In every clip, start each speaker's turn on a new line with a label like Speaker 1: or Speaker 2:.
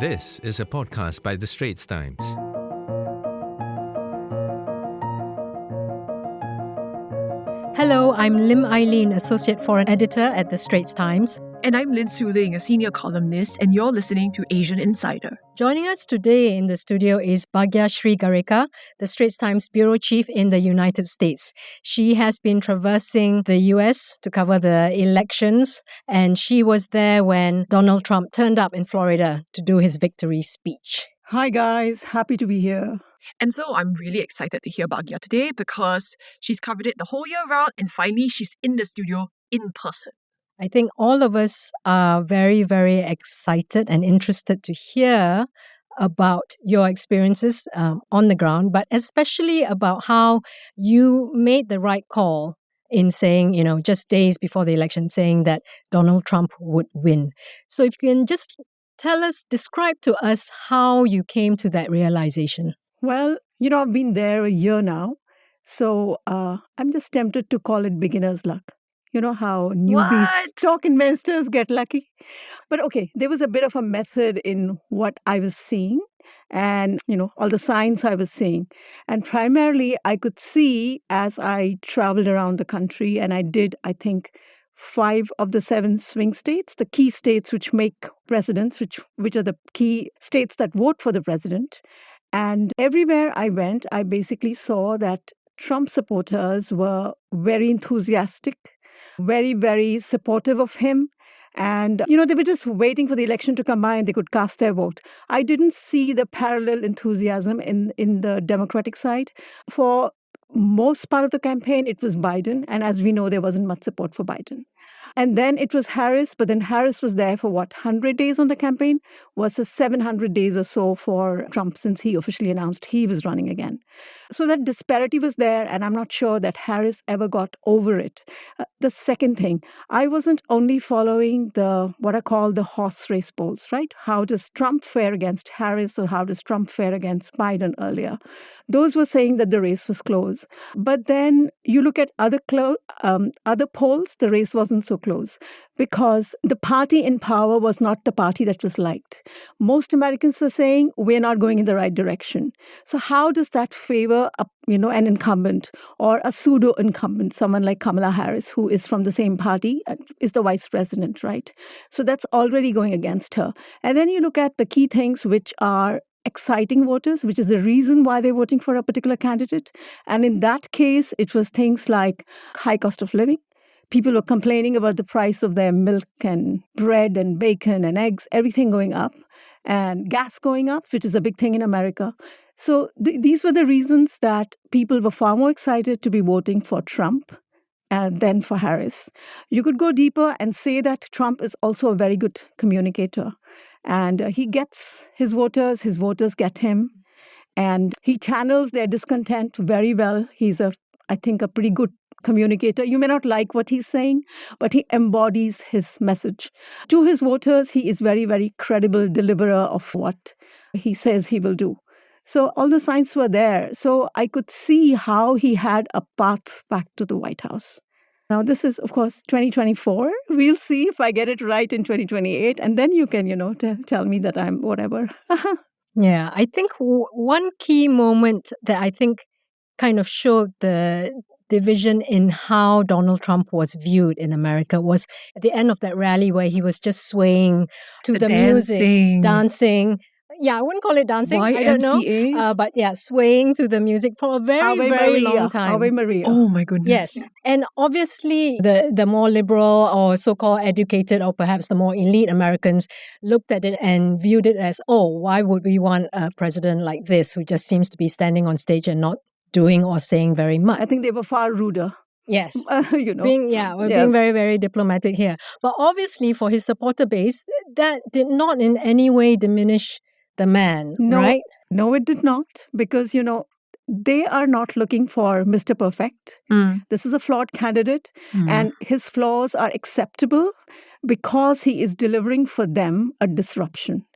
Speaker 1: This is a podcast by the Straits Times.
Speaker 2: Hello, I'm Lim Ai Leen, Associate Foreign Editor at the Straits Times.
Speaker 3: And I'm Lin Suling, a senior columnist, and you're listening to Asian Insider.
Speaker 2: Joining us today in the studio is Bhagyashree Garekar, the Straits Times bureau chief in the United States. She has been traversing the US to cover the elections, and she was there when Donald Trump turned up in Florida to do his victory speech.
Speaker 4: Hi guys, happy to be here.
Speaker 3: And so I'm really excited to hear Bhagya today because she's covered it the whole year round and finally she's in the studio in person.
Speaker 2: I think all of us are very, very excited and interested to hear about your experiences on the ground, but especially about how you made the right call in saying, just days before the election, saying that Donald Trump would win. So if you can just describe to us how you came to that realization.
Speaker 4: Well, I've been there a year now, so I'm just tempted to call it beginner's luck. You know how newbie stock investors get lucky? But okay, there was a bit of a method in what I was seeing and, all the signs I was seeing. And primarily, I could see as I traveled around the country, and I did, I think, 5 of the 7 swing states, the key states which make presidents, which are the key states that vote for the president. And everywhere I went, I basically saw that Trump supporters were very enthusiastic, very, very supportive of him. And, they were just waiting for the election to come by and they could cast their vote. I didn't see the parallel enthusiasm in the Democratic side. For most part of the campaign, it was Biden. And as we know, there wasn't much support for Biden. And then it was Harris, but then Harris was there for 100 days on the campaign versus 700 days or so for Trump since he officially announced he was running again. So that disparity was there, and I'm not sure that Harris ever got over it. The second thing, I wasn't only following what I call the horse race polls, right? How does Trump fare against Harris or how does Trump fare against Biden earlier? Those were saying that the race was close. But then you look at other polls, the race wasn't so close because the party in power was not the party that was liked. Most Americans were saying, we're not going in the right direction. So how does that favor an incumbent or a pseudo-incumbent, someone like Kamala Harris, who is from the same party, is the vice president, right? So that's already going against her. And then you look at the key things which are exciting voters, which is the reason why they're voting for a particular candidate. And in that case, it was things like high cost of living. People were complaining about the price of their milk and bread and bacon and eggs, everything going up, and gas going up, which is a big thing in America. So these were the reasons that people were far more excited to be voting for Trump than for Harris. You could go deeper and say that Trump is also a very good communicator. And he gets his voters get him. And he channels their discontent very well. He's, I think, a pretty good communicator. You may not like what he's saying, but he embodies his message. To his voters, he is very, very credible deliverer of what he says he will do. So all the signs were there. So I could see how he had a path back to the White House. Now, this is, of course, 2024. We'll see if I get it right in 2028. And then you can, tell me that I'm whatever.
Speaker 2: Yeah, I think one key moment that I think kind of showed the division in how Donald Trump was viewed in America was at the end of that rally where he was just swaying to the music, dancing. Yeah, I wouldn't call it dancing.
Speaker 4: YMCA?
Speaker 2: I don't know. But yeah, swaying to the music for a very, very long time.
Speaker 4: Ave Maria.
Speaker 3: Oh my goodness.
Speaker 2: Yes. And obviously the more liberal or so-called educated or perhaps the more elite Americans looked at it and viewed it as, why would we want a president like this who just seems to be standing on stage and not doing or saying very much?
Speaker 4: I think they were far ruder.
Speaker 2: Yes.
Speaker 4: We're
Speaker 2: being very, very diplomatic here. But obviously for his supporter base, that did not in any way diminish the man, right?
Speaker 4: No, it did not. Because, they are not looking for Mr. Perfect. This is a flawed candidate. And his flaws are acceptable because he is delivering for them a disruption.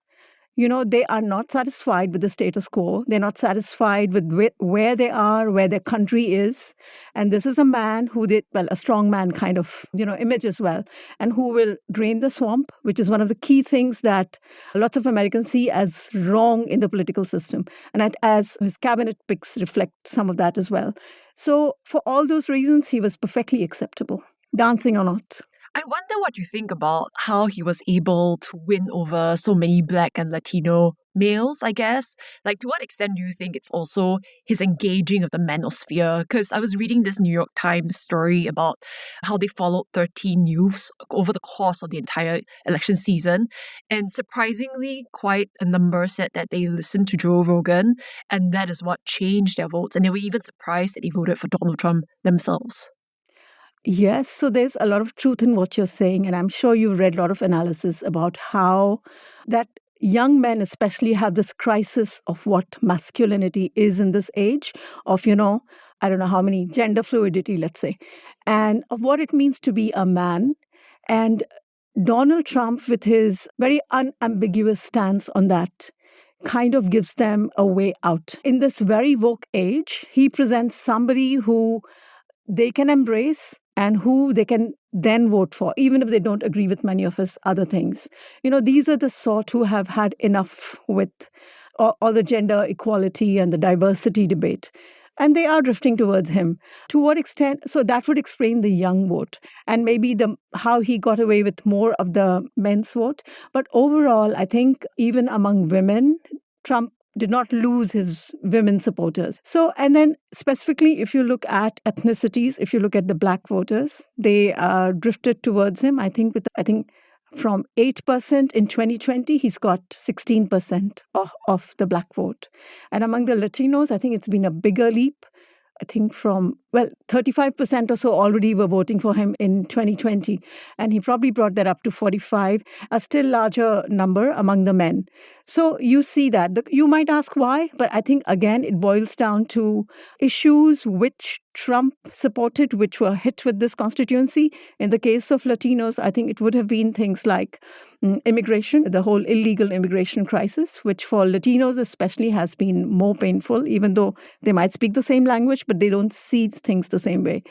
Speaker 4: They are not satisfied with the status quo. They're not satisfied with where they are, where their country is. And this is a man who did, well, a strong man kind of, image as well, and who will drain the swamp, which is one of the key things that lots of Americans see as wrong in the political system. And as his cabinet picks reflect some of that as well. So for all those reasons, he was perfectly acceptable, dancing or not.
Speaker 3: I wonder what you think about how he was able to win over so many Black and Latino males, I guess. Like, to what extent do you think it's also his engaging of the manosphere? Because I was reading this New York Times story about how they followed 13 youths over the course of the entire election season. And surprisingly, quite a number said that they listened to Joe Rogan, and that is what changed their votes. And they were even surprised that they voted for Donald Trump themselves.
Speaker 4: Yes, so there's a lot of truth in what you're saying, and I'm sure you've read a lot of analysis about how that young men especially have this crisis of what masculinity is in this age of, I don't know how many, gender fluidity, let's say, and of what it means to be a man. And Donald Trump, with his very unambiguous stance on that, kind of gives them a way out. In this very woke age, he presents somebody who they can embrace and who they can then vote for, even if they don't agree with many of his other things. These are the sort who have had enough with all the gender equality and the diversity debate. And they are drifting towards him. To what extent? So that would explain the young vote and maybe how he got away with more of the men's vote. But overall, I think even among women, Trump did not lose his women supporters. So, and then specifically, if you look at ethnicities, if you look at the Black voters, they drifted towards him. I think from 8% in 2020, he's got 16% of the Black vote. And among the Latinos, I think it's been a bigger leap. I think 35% or so already were voting for him in 2020. And he probably brought that up to 45, a still larger number among the men. So you see that. You might ask why, but I think, again, it boils down to issues which Trump supported, which were hit with this constituency. In the case of Latinos, I think it would have been things like immigration, the whole illegal immigration crisis, which for Latinos especially has been more painful, even though they might speak the same language, but they don't see things the same way.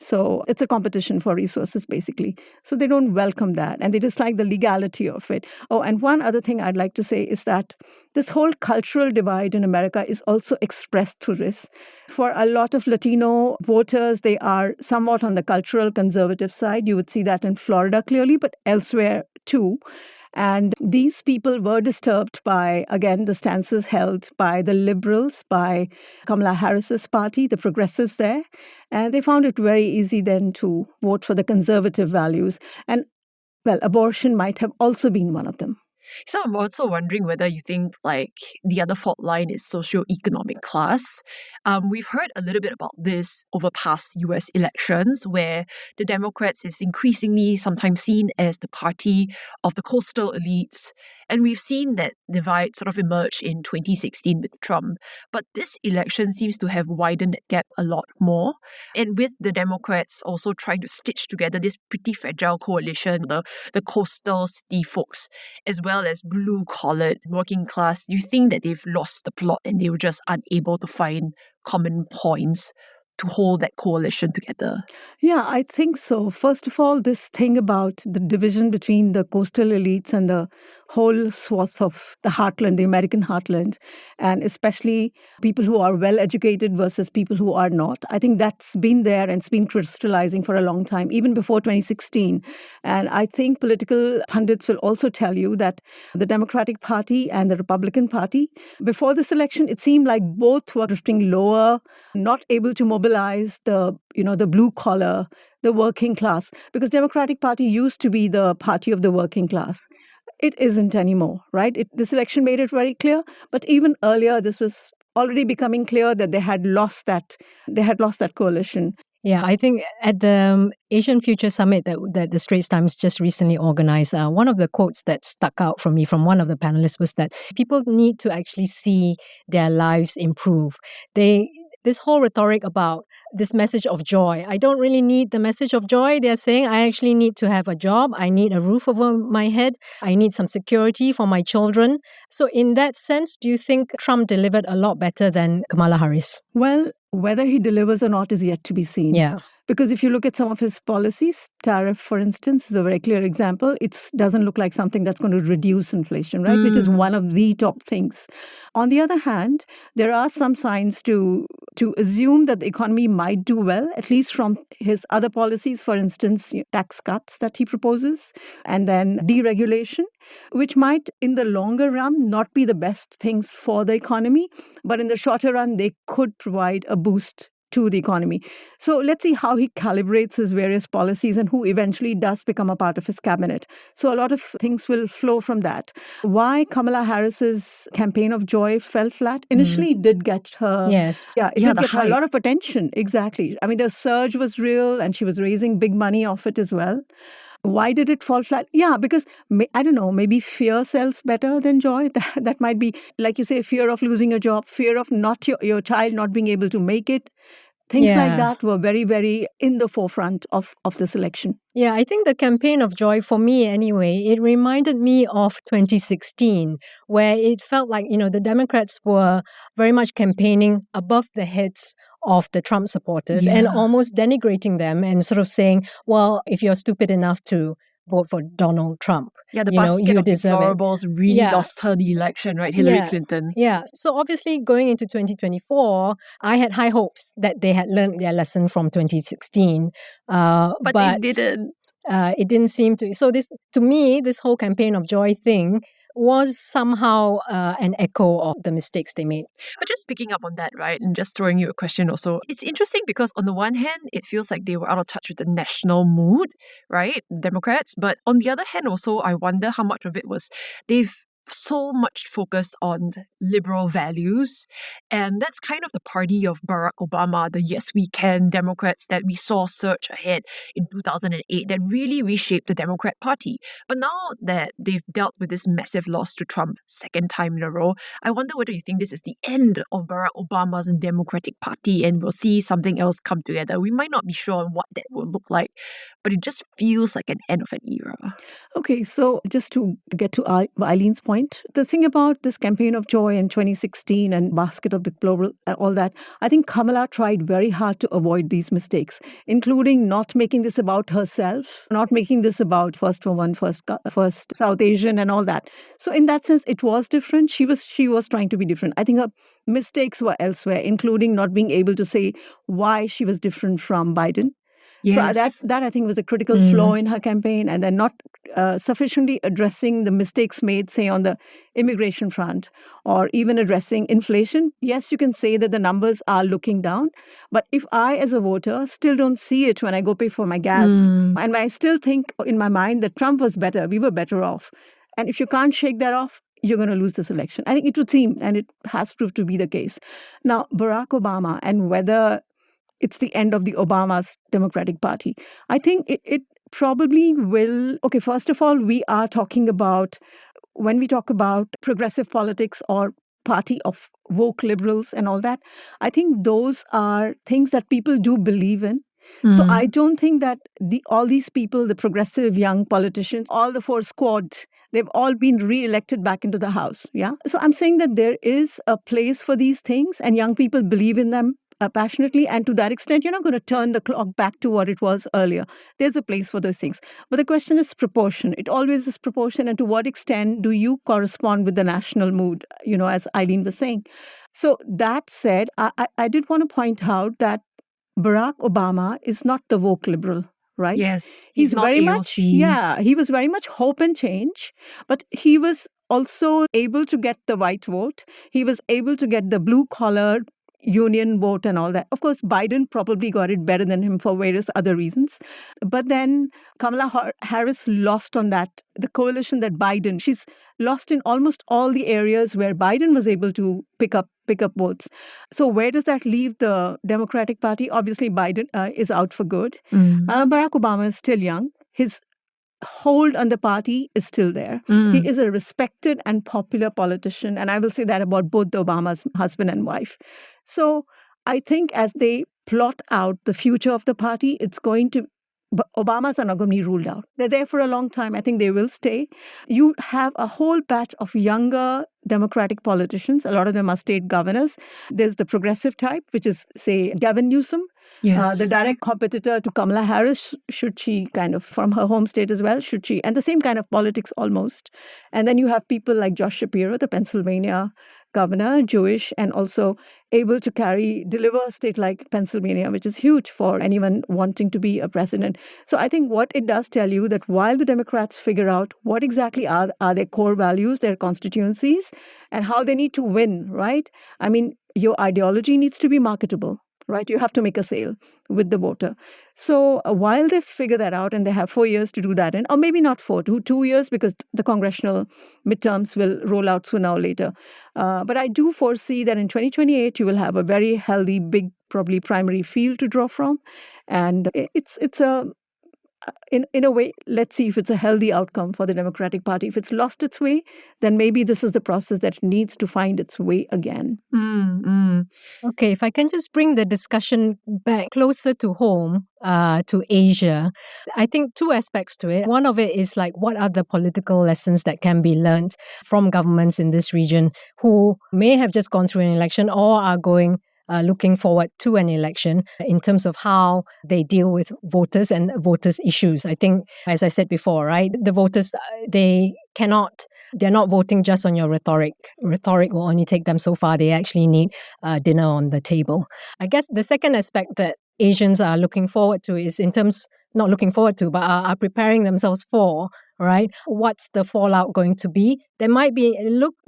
Speaker 4: So it's a competition for resources, basically. So they don't welcome that, and they dislike the legality of it. Oh, and one other thing I'd like to say is that this whole cultural divide in America is also expressed through this. For a lot of Latino voters, they are somewhat on the cultural conservative side. You would see that in Florida clearly, but elsewhere too. And these people were disturbed by, again, the stances held by the liberals, by Kamala Harris's party, the progressives there. And they found it very easy then to vote for the conservative values. And, well, abortion might have also been one of them.
Speaker 3: So I'm also wondering whether you think the other fault line is socioeconomic class. We've heard a little bit about this over past US elections, where the Democrats is increasingly sometimes seen as the party of the coastal elites. And we've seen that divide sort of emerge in 2016 with Trump. But this election seems to have widened that gap a lot more. And with the Democrats also trying to stitch together this pretty fragile coalition, the coastal city folks, as well as blue-collared working class, do you think that they've lost the plot and they were just unable to find common points to hold that coalition together?
Speaker 4: Yeah, I think so. First of all, this thing about the division between the coastal elites and the whole swath of the heartland, the American heartland, and especially people who are well-educated versus people who are not. I think that's been there and it's been crystallizing for a long time, even before 2016. And I think political pundits will also tell you that the Democratic Party and the Republican Party, before this election, it seemed like both were drifting lower, not able to mobilize the blue collar, the working class, because Democratic Party used to be the party of the working class. It isn't anymore, right? This election made it very clear. But even earlier, this was already becoming clear that they had lost that coalition.
Speaker 2: Yeah, I think at the Asian Future Summit that the Straits Times just recently organized, one of the quotes that stuck out for me from one of the panelists was that people need to actually see their lives improve. this whole rhetoric about this message of joy. I don't really need the message of joy. They're saying I actually need to have a job. I need a roof over my head. I need some security for my children. So in that sense, do you think Trump delivered a lot better than Kamala Harris?
Speaker 4: Well, whether he delivers or not is yet to be seen.
Speaker 2: Yeah.
Speaker 4: Because if you look at some of his policies, tariff, for instance, is a very clear example. It doesn't look like something that's going to reduce inflation, right? Which is one of the top things. On the other hand, there are some signs to assume that the economy might do well, at least from his other policies, for instance, tax cuts that he proposes, and then deregulation, which might, in the longer run, not be the best things for the economy, but in the shorter run, they could provide a boost to the economy. So let's see how he calibrates his various policies and who eventually does become a part of his cabinet. So a lot of things will flow from that. Why Kamala Harris's campaign of joy fell flat? Initially, it did get her...
Speaker 2: Yes.
Speaker 4: Yeah, it did get her a lot of attention. Exactly. I mean, the surge was real and she was raising big money off it as well. Why did it fall flat? Yeah, because, I don't know, maybe fear sells better than joy. That might be, like you say, fear of losing a job, fear of not your child not being able to make it. Things like that were very, very in the forefront of this election.
Speaker 2: Yeah, I think the campaign of joy, for me anyway, it reminded me of 2016, where it felt like, the Democrats were very much campaigning above the heads of the Trump supporters and almost denigrating them and sort of saying, well, if you're stupid enough to vote for Donald Trump,
Speaker 3: the basket of deplorables really lost her the election, right? Hillary Clinton.
Speaker 2: Yeah. So obviously going into 2024, I had high hopes that they had learned their lesson from 2016. But
Speaker 3: they didn't.
Speaker 2: It didn't seem to. So to me, this whole campaign of joy thing was somehow an echo of the mistakes they made.
Speaker 3: But just picking up on that, right, and just throwing you a question also, it's interesting because on the one hand, it feels like they were out of touch with the national mood, right, Democrats. But on the other hand also, I wonder how much of it was they've so much focus on liberal values. And that's kind of the party of Barack Obama, the Yes We Can Democrats that we saw surge ahead in 2008 that really reshaped the Democrat Party. But now that they've dealt with this massive loss to Trump second time in a row, I wonder whether you think this is the end of Barack Obama's Democratic Party and we'll see something else come together. We might not be sure on what that will look like, but it just feels like an end of an era.
Speaker 4: Okay, so just to get to Eileen's point, the thing about this campaign of joy in 2016 and basket of deplorables and all that, I think Kamala tried very hard to avoid these mistakes, including not making this about herself, not making this about first woman, first South Asian and all that. So in that sense, it was different. She was trying to be different. I think her mistakes were elsewhere, including not being able to say why she was different from Biden.
Speaker 3: Yes.
Speaker 4: So that I think was a critical flaw in her campaign, and then not sufficiently addressing the mistakes made, say, on the immigration front, or even addressing inflation. Yes, you can say that the numbers are looking down, but if I, as a voter, still don't see it when I go pay for my gas, and I still think in my mind that Trump was better, we were better off. And if you can't shake that off, you're going to lose this election. I think it would seem, and it has proved to be the case. Now, Barack Obama, and whether it's the end of the Obama's Democratic Party, I think it probably will. Okay, first of all, we are talking about, when we talk about progressive politics or party of woke liberals and all that, I think those are things that people do believe in. So I don't think that all these people, the progressive young politicians, all the four squads, they've all been re-elected back into the House. Yeah. So I'm saying that there is a place for these things and young people believe in them passionately, and to that extent, you're not going to turn the clock back to what it was earlier. There's a place for those things. But the question is proportion. It always is proportion, and to what extent do you correspond with the national mood, as Eileen was saying. So that said, I did want to point out that Barack Obama is not the woke liberal, right?
Speaker 3: Yes,
Speaker 4: he's
Speaker 3: not
Speaker 4: very
Speaker 3: AOC.
Speaker 4: much, he was very much hope and change, but he was also able to get the white vote. He was able to get the blue-collar union vote and all that. Of course, Biden probably got it better than him for various other reasons. But then Kamala Harris lost on that, the coalition that she's lost in almost all the areas where Biden was able to pick up votes. So where does that leave the Democratic Party? Obviously, Biden is out for good. Barack Obama is still young. His hold on the party is still there. He is a respected and popular politician. And I will say that about both the Obama's husband and wife. So I think as they plot out the future of the party, it's going to, Obamas are not going to be ruled out. They're there for a long time. I think they will stay. You have a whole batch of younger Democratic politicians. A lot of them are state governors. There's the progressive type, which is, say, Gavin Newsom.
Speaker 3: Yes.
Speaker 4: The direct competitor to Kamala Harris, should she kind of, from her home state as well, should she, and the same kind of politics almost. And then you have people like Josh Shapiro, the Pennsylvania governor, Jewish, and also able to deliver a state like Pennsylvania, which is huge for anyone wanting to be a president. So I think what it does tell you that while the Democrats figure out what exactly are their core values, their constituencies, and how they need to win, right? I mean, your ideology needs to be marketable. Right? You have to make a sale with the voter. So while they figure that out, and they have 4 years to do that in, or maybe not 4, 2 years, because the congressional midterms will roll out sooner or later. But I do foresee that in 2028, you will have a very healthy, big, probably primary field to draw from. And it's a, in a way, let's see if it's a healthy outcome for the Democratic Party. If it's lost its way, then maybe this is the process that needs to find its way again.
Speaker 2: Okay, if I can just bring the discussion back closer to home, to Asia, I think 2 aspects to it. One of it is like, what are the political lessons that can be learned from governments in this region who may have just gone through an election or are looking forward to an election in terms of how they deal with voters and voters' issues. I think, as I said before, right, the voters, they're not voting just on your rhetoric. Rhetoric will only take them so far. They actually need dinner on the table. I guess the second aspect that Asians are looking forward to is not looking forward to, but are preparing themselves for, right? What's the fallout going to be? There might be,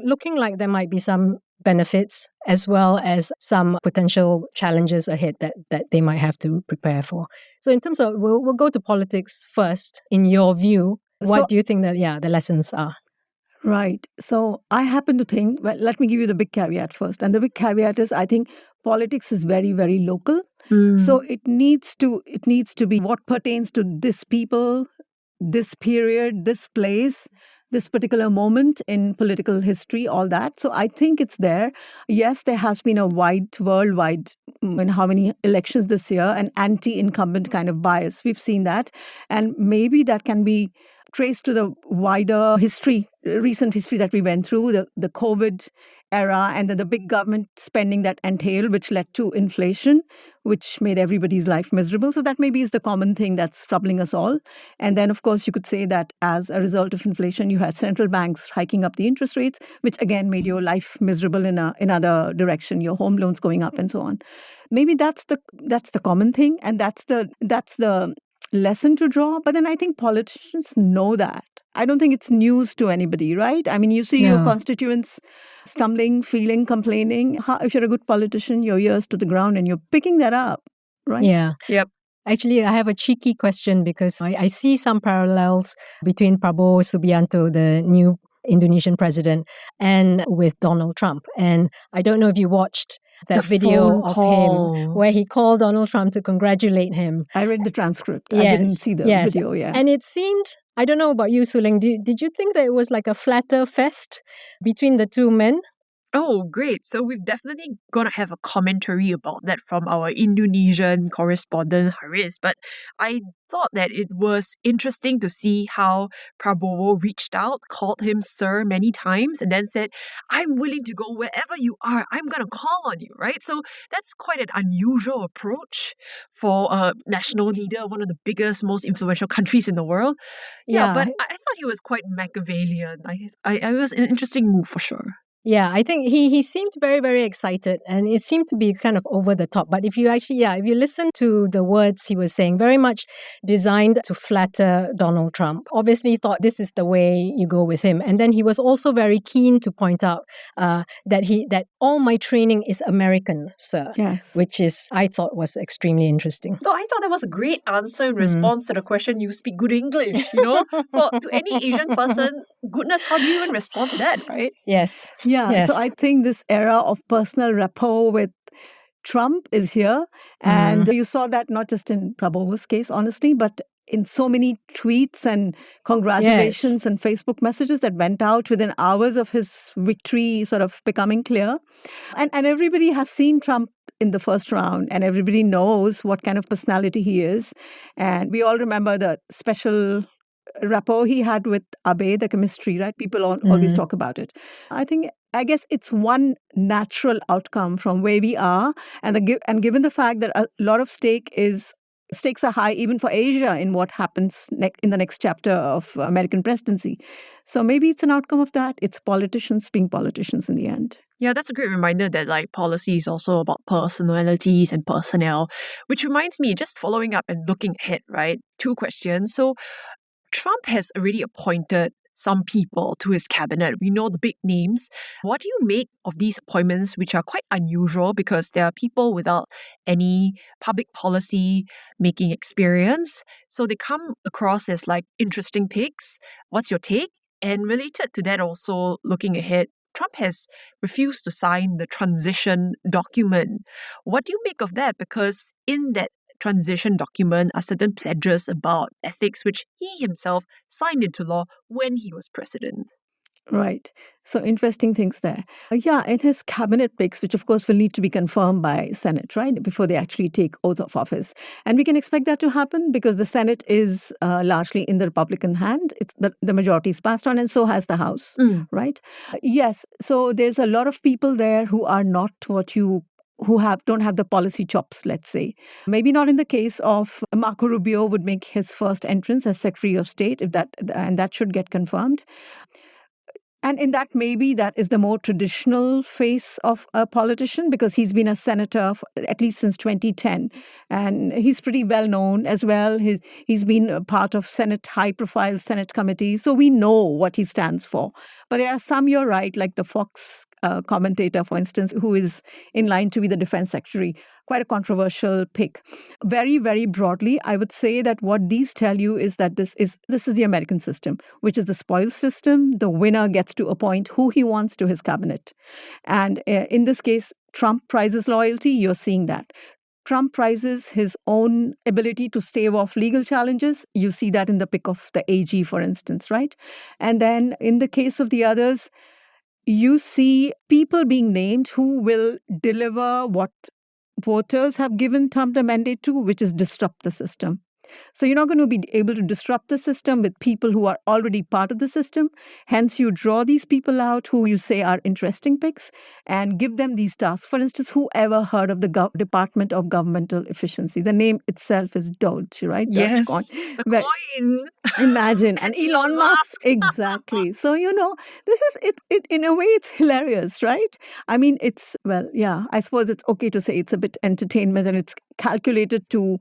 Speaker 2: looking like there might be some benefits as well as some potential challenges ahead that they might have to prepare for. So in terms of, we'll go to politics first. In your view, what do you think that, the lessons are?
Speaker 4: Right. So I happen to think, well, let me give you the big caveat first. And the big caveat is, I think politics is very, very local. So it needs to be what pertains to this people, this period, this place, this particular moment in political history, all that. So I think it's there. Yes, there has been a worldwide, in how many elections this year, an anti-incumbent kind of bias. We've seen that. And maybe that can be traced to the wider history, recent history that we went through, the COVID era, and then the big government spending that entailed, which led to inflation, which made everybody's life miserable. So that maybe is the common thing that's troubling us all. And then, of course, you could say that as a result of inflation, you had central banks hiking up the interest rates, which again made your life miserable in another direction, your home loans going up and so on. Maybe that's the common thing, and that's the lesson to draw. But then I think politicians know that. I don't think it's news to anybody, right? I mean, you see your constituents stumbling, feeling, complaining. If you're a good politician, your ears to the ground and you're picking that up, right?
Speaker 2: Yeah.
Speaker 3: Yep.
Speaker 2: Actually, I have a cheeky question because I see some parallels between Prabowo Subianto, the new Indonesian president, and with Donald Trump. And I don't know if you watched that video of him where he called Donald Trump to congratulate him.
Speaker 4: I read the transcript. I didn't see the video,
Speaker 2: And it seemed, I don't know about you, Suling, did you think that it was like a flatter fest between the two men?
Speaker 3: Oh, great. So we've definitely going to have a commentary about that from our Indonesian correspondent, Haris. But I thought that it was interesting to see how Prabowo reached out, called him sir many times, and then said, I'm willing to go wherever you are. I'm going to call on you, right? So that's quite an unusual approach for a national leader, one of the biggest, most influential countries in the world. Yeah, but I thought he was quite Machiavellian. It was an interesting move for sure.
Speaker 2: Yeah, I think he seemed very, very excited, and it seemed to be kind of over the top. But if you listen to the words he was saying, very much designed to flatter Donald Trump. Obviously thought this is the way you go with him. And then he was also very keen to point out that all my training is American, sir.
Speaker 4: Yes.
Speaker 2: Which I thought was extremely interesting.
Speaker 3: No, I thought that was a great answer in response to the question, you speak good English, to any Asian person, goodness, how do you even respond to that, right?
Speaker 2: Yes.
Speaker 4: Yeah, yes. So I think this era of personal rapport with Trump is here. And you saw that not just in Prabowo's case, honestly, but in so many tweets and congratulations and Facebook messages that went out within hours of his victory sort of becoming clear. And everybody has seen Trump in the first round, and everybody knows what kind of personality he is. And we all remember the special rapport he had with Abe, the chemistry, right? People always talk about it. I guess it's one natural outcome from where we are, and given the fact that a lot of stakes are high even for Asia in what happens in the next chapter of American presidency. So maybe it's an outcome of that. It's politicians being politicians in the end.
Speaker 3: Yeah, that's a great reminder that like policy is also about personalities and personnel, which reminds me, just following up and looking ahead, right? 2 questions. So Trump has already appointed some people to his cabinet. We know the big names. What do you make of these appointments, which are quite unusual because they are people without any public policy making experience? So they come across as like interesting picks. What's your take? And related to that also, looking ahead, Trump has refused to sign the transition document. What do you make of that? Because in that transition document are certain pledges about ethics, which he himself signed into law when he was president.
Speaker 4: Right. So interesting things there. Yeah, in his cabinet picks, which of course will need to be confirmed by Senate, right, before they actually take oath of office. And we can expect that to happen because the Senate is largely in the Republican hand. It's the majority is passed on, and so has the House, right? Yes. So there's a lot of people there who are not who don't have the policy chops, let's say. Maybe not in the case of Marco Rubio would make his first entrance as Secretary of State, and that should get confirmed. And in that, maybe that is the more traditional face of a politician because he's been a senator at least since 2010. And he's pretty well known as well. He's been a part of high-profile Senate committees. So we know what he stands for. But there are some, you're right, like the Fox commentator, for instance, who is in line to be the defense secretary. Quite a controversial pick. Very, very broadly, I would say that what these tell you is that this is the American system, which is the spoils system. The winner gets to appoint who he wants to his cabinet. And in this case, Trump prizes loyalty. You're seeing that. Trump prizes his own ability to stave off legal challenges. You see that in the pick of the AG, for instance, right? And then in the case of the others, you see people being named who will deliver what voters have given Trump the mandate to, which is disrupt the system. So you're not going to be able to disrupt the system with people who are already part of the system. Hence, you draw these people out who you say are interesting picks and give them these tasks. For instance, whoever heard of the Department of Governmental Efficiency? The name itself is Doge, right?
Speaker 3: Yes, the coin.
Speaker 4: Imagine. And Elon Musk. Exactly. So, this is, it in a way, it's hilarious, right? I mean, I suppose it's okay to say it's a bit entertainment and it's calculated to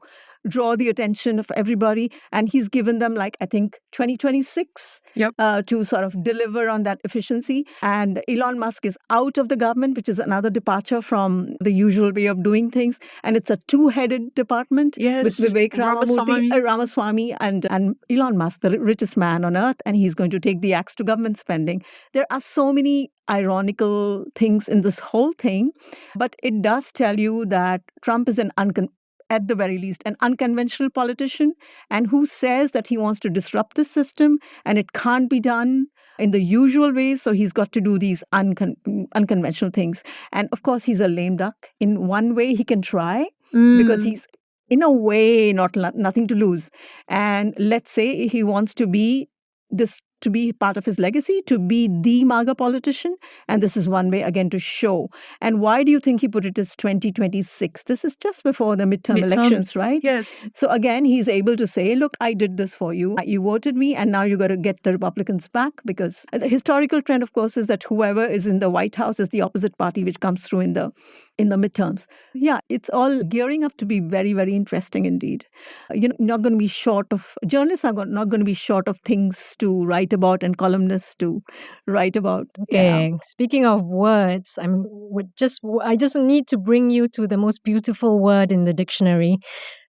Speaker 4: draw the attention of everybody. And he's given them, I think, 2026 to sort of deliver on that efficiency. And Elon Musk is out of the government, which is another departure from the usual way of doing things. And it's a two-headed department with Vivek Ramaswamy and Elon Musk, the richest man on earth. And he's going to take the axe to government spending. There are so many ironical things in this whole thing. But it does tell you that Trump is at the very least, an unconventional politician, and who says that he wants to disrupt the system, and it can't be done in the usual ways, so he's got to do these unconventional things. And of course, he's a lame duck. In one way, he can try, because he's, in a way, nothing to lose. And let's say he wants to be part of his legacy, to be the MAGA politician. And this is one way, again, to show. And why do you think he put it as 2026? This is just before the midterm elections, right?
Speaker 3: Yes.
Speaker 4: So again, he's able to say, look, I did this for you. You voted me, and now you got to get the Republicans back. Because the historical trend, of course, is that whoever is in the White House is the opposite party, which comes through in the midterms. Yeah, it's all gearing up to be very, very interesting indeed. You're not going to be journalists are not going to be short of things to write about and columnists to write about.
Speaker 2: Okay. Yeah. Speaking of words, I just need to bring you to the most beautiful word in the dictionary,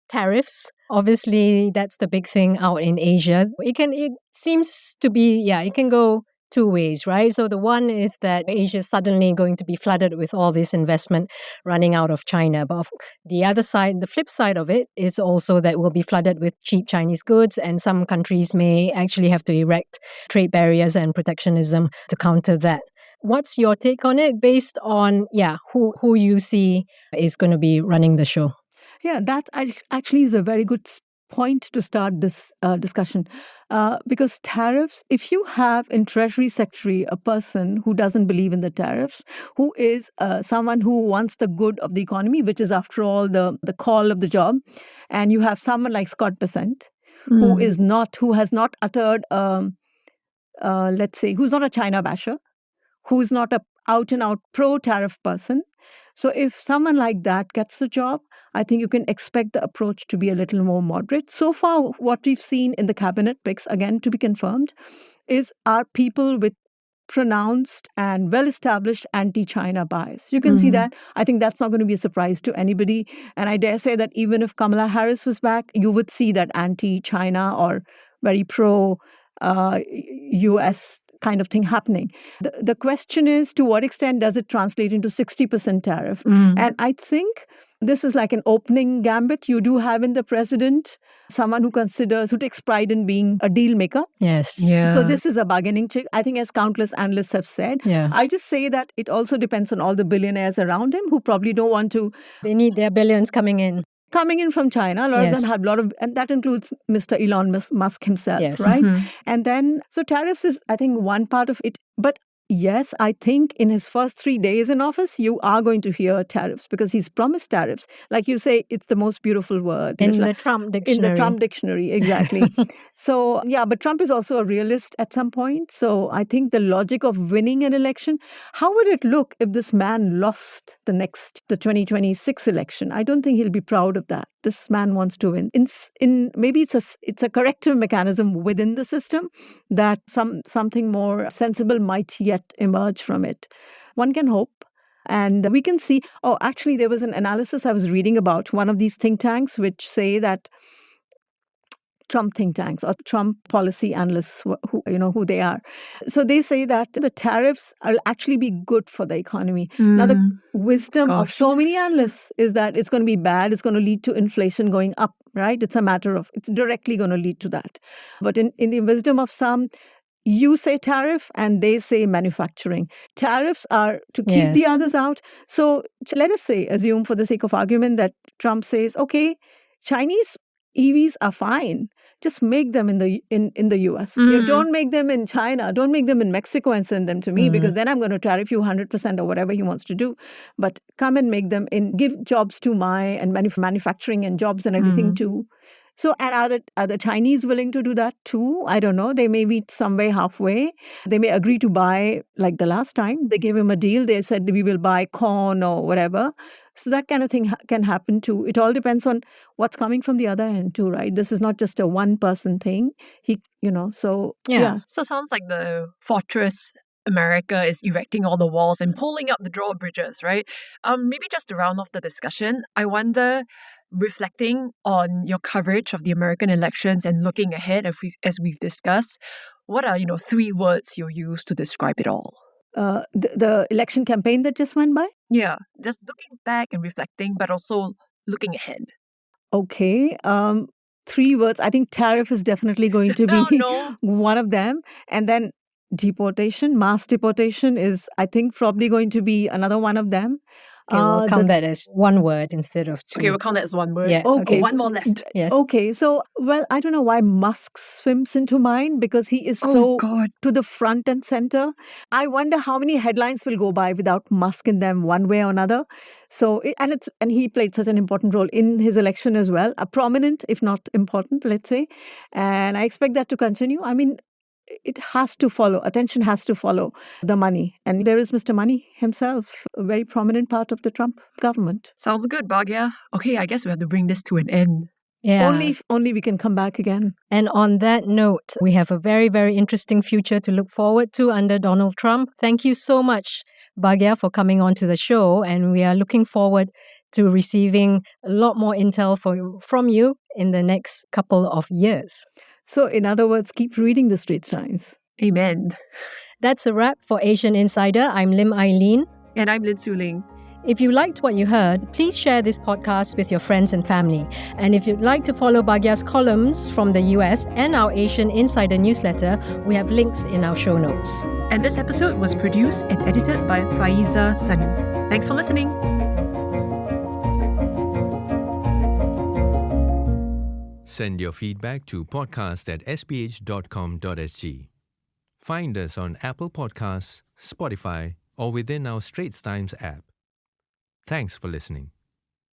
Speaker 2: tariffs. Obviously, that's the big thing out in Asia. It seems to be, it can go two ways, right? So the one is that Asia is suddenly going to be flooded with all this investment running out of China. But the other side, the flip side of it is also that we'll be flooded with cheap Chinese goods, and some countries may actually have to erect trade barriers and protectionism to counter that. What's your take on it based on, who you see is going to be running the show?
Speaker 4: Yeah, that actually is a very good point to start this discussion. Because tariffs, if you have in Treasury Secretary a person who doesn't believe in the tariffs, who is someone who wants the good of the economy, which is after all the call of the job, and you have someone like Scott Bessent, who has not uttered, let's say, who's not a China basher, who's not a out and out pro-tariff person. So if someone like that gets the job, I think you can expect the approach to be a little more moderate. So far, what we've seen in the cabinet picks, again to be confirmed, are people with pronounced and well-established anti-China bias. You can see that. I think that's not going to be a surprise to anybody. And I dare say that even if Kamala Harris was back, you would see that anti-China or very pro-US kind of thing happening. The question is, to what extent does it translate into 60% tariff? And I think this is like an opening gambit. You do have in the president someone who takes pride in being a deal maker.
Speaker 2: Yes.
Speaker 3: Yeah.
Speaker 4: So this is a bargaining chip, I think, as countless analysts have said.
Speaker 2: Yeah.
Speaker 4: I just say that it also depends on all the billionaires around him who probably don't want to.
Speaker 2: They need their billions coming in
Speaker 4: From China. A lot of them have and that includes Mr. Elon Musk himself, right? And then, so tariffs is, I think, one part of it. But yes, I think in his first 3 days in office, you are going to hear tariffs because he's promised tariffs. Like you say, it's the most beautiful word.
Speaker 2: in the Trump dictionary.
Speaker 4: In the Trump dictionary, exactly. So, yeah, but Trump is also a realist at some point. So I think the logic of winning an election, how would it look if this man lost the 2026 election? I don't think he'll be proud of that. This man wants to win. Maybe it's a corrective mechanism within the system that something more sensible might yet emerge from it. One can hope. And we can see, actually, there was an analysis I was reading about one of these think tanks which say that Trump think tanks or Trump policy analysts, who they are. So they say that the tariffs will actually be good for the economy. Now, the wisdom of so many analysts is that it's going to be bad. It's going to lead to inflation going up, right? It's directly going to lead to that. But in the wisdom of some, you say tariff and they say manufacturing. Tariffs are to keep the others out. So let us assume for the sake of argument that Trump says, okay, Chinese EVs are fine. Just make them in the US. Don't make them in China. Don't make them in Mexico and send them to me because then I'm going to tariff you 100% or whatever he wants to do. But come and make them give jobs to and manufacturing and jobs and everything too. So, and are the Chinese willing to do that too? I don't know. They may meet somewhere halfway. They may agree to buy, like the last time. They gave him a deal. They said, we will buy corn or whatever. So that kind of thing can happen too. It all depends on what's coming from the other end too, right? This is not just a one-person thing. So yeah.
Speaker 3: So sounds like the fortress America is erecting all the walls and pulling up the drawbridges, right? Maybe just to round off the discussion, I wonder, reflecting on your coverage of the American elections and looking ahead, as we've discussed, what are 3 words you'll use to describe it all?
Speaker 4: The election campaign that just went by?
Speaker 3: Yeah, just looking back and reflecting, but also looking ahead.
Speaker 4: Okay. 3 words. I think tariff is definitely going to be one of them. And then deportation, mass deportation is, I think, probably going to be another one of them.
Speaker 2: Okay, we'll count that as one word instead of 2.
Speaker 3: Okay, we'll count that as one word.
Speaker 2: Yeah.
Speaker 3: Okay. One more left.
Speaker 2: Yes.
Speaker 4: Okay. So, I don't know why Musk swims into mind because he is to the front and center. I wonder how many headlines will go by without Musk in them one way or another. So, and he played such an important role in his election as well, a prominent, if not important, let's say. And I expect that to continue. I mean, it has to follow. Attention has to follow the money. And there is Mr. Money himself, a very prominent part of the Trump government.
Speaker 3: Sounds good, Bhagya. Okay, I guess we have to bring this to an end.
Speaker 2: Yeah.
Speaker 4: Only we can come back again.
Speaker 2: And on that note, we have a very, very interesting future to look forward to under Donald Trump. Thank you so much, Bhagya, for coming on to the show. And we are looking forward to receiving a lot more intel from you in the next couple of years.
Speaker 4: So, in other words, keep reading the Straits Times.
Speaker 3: Amen.
Speaker 2: That's a wrap for Asian Insider. I'm Lim Ai Leen.
Speaker 3: And I'm Lin Suling.
Speaker 2: If you liked what you heard, please share this podcast with your friends and family. And if you'd like to follow Bhagya's columns from the US and our Asian Insider newsletter, we have links in our show notes.
Speaker 3: And this episode was produced and edited by Faiza Sani. Thanks for listening.
Speaker 1: Send your feedback to podcast@sph.com.sg. Find us on Apple Podcasts, Spotify, or within our Straits Times app. Thanks for listening.